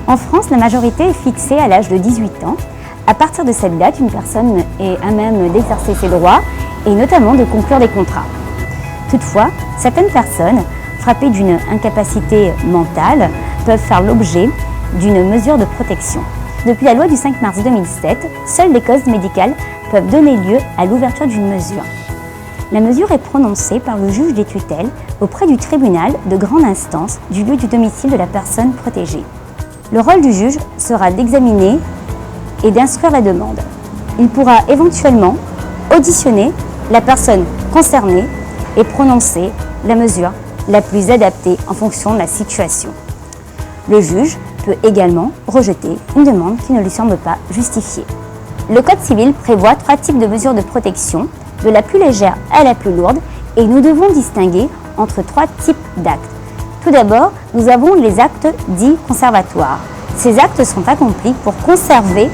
En France, la majorité est fixée à l'âge de 18 ans. À partir de cette date, une personne est à même d'exercer ses droits et notamment de conclure des contrats. Toutefois, certaines personnes frappées d'une incapacité mentale peuvent faire l'objet d'une mesure de protection. Depuis la loi du 5 mars 2007, seules les causes médicales peuvent donner lieu à l'ouverture d'une mesure. La mesure est prononcée par le juge des tutelles auprès du tribunal de grande instance du lieu du domicile de la personne protégée. Le rôle du juge sera d'examiner et d'instruire la demande. Il pourra éventuellement auditionner la personne concernée et prononcer la mesure la plus adaptée en fonction de la situation. Le juge peut également rejeter une demande qui ne lui semble pas justifiée. Le Code civil prévoit 3 types de mesures de protection, de la plus légère à la plus lourde, et nous devons distinguer entre 3 types d'actes. Tout d'abord, nous avons les actes dits conservatoires. Ces actes sont accomplis pour conserver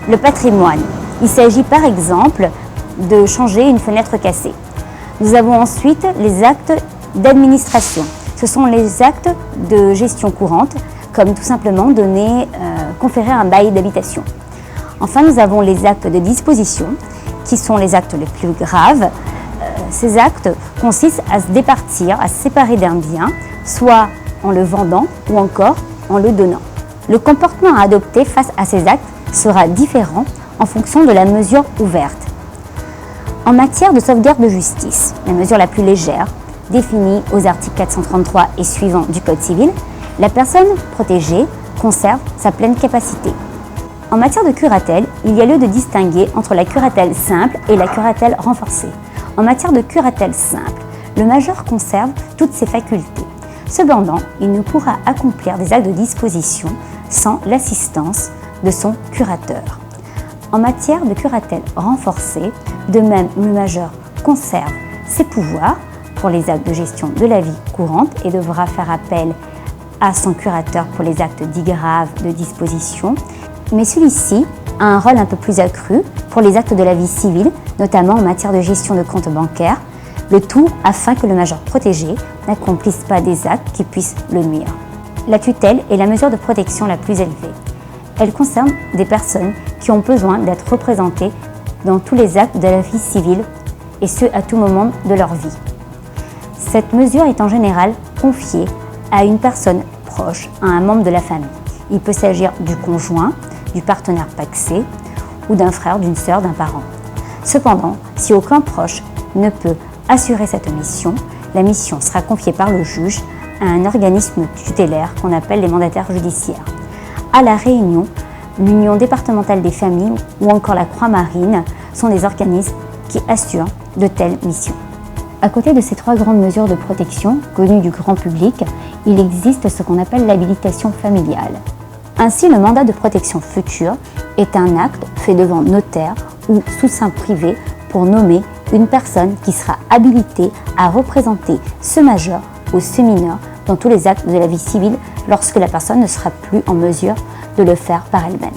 le patrimoine. Il s'agit par exemple de changer une fenêtre cassée. Nous avons ensuite les actes d'administration. Ce sont les actes de gestion courante, comme tout simplement conférer un bail d'habitation. Enfin, nous avons les actes de disposition, qui sont les actes les plus graves. Ces actes consistent à se départir, à se séparer d'un bien, soit en le vendant ou encore en le donnant. Le comportement à adopter face à ces actes sera différent en fonction de la mesure ouverte. En matière de sauvegarde de justice, la mesure la plus légère, définie aux articles 433 et suivants du Code civil, la personne protégée conserve sa pleine capacité. En matière de curatelle, il y a lieu de distinguer entre la curatelle simple et la curatelle renforcée. En matière de curatelle simple, le majeur conserve toutes ses facultés. Cependant, il ne pourra accomplir des actes de disposition sans l'assistance de son curateur. En matière de curatelle renforcée, de même, le majeur conserve ses pouvoirs pour les actes de gestion de la vie courante et devra faire appel à son curateur pour les actes dits graves de disposition. Mais celui-ci a un rôle un peu plus accru pour les actes de la vie civile, notamment en matière de gestion de comptes bancaires, le tout afin que le majeur protégé n'accomplisse pas des actes qui puissent le nuire. La tutelle est la mesure de protection la plus élevée. Elle concerne des personnes qui ont besoin d'être représentées dans tous les actes de la vie civile, et ce à tout moment de leur vie. Cette mesure est en général confiée à une personne proche, à un membre de la famille. Il peut s'agir du conjoint, du partenaire pacsé ou d'un frère, d'une sœur, d'un parent. Cependant, si aucun proche ne peut assurer cette mission, la mission sera confiée par le juge à un organisme tutélaire qu'on appelle les mandataires judiciaires. À La Réunion, l'Union départementale des familles ou encore la Croix-Marine sont des organismes qui assurent de telles missions. À côté de ces 3 grandes mesures de protection connues du grand public, il existe ce qu'on appelle l'habilitation familiale. Ainsi, le mandat de protection future est un acte fait devant notaire ou sous seing privé pour nommer une personne qui sera habilitée à représenter ce majeur ou ce mineur dans tous les actes de la vie civile lorsque la personne ne sera plus en mesure de le faire par elle-même.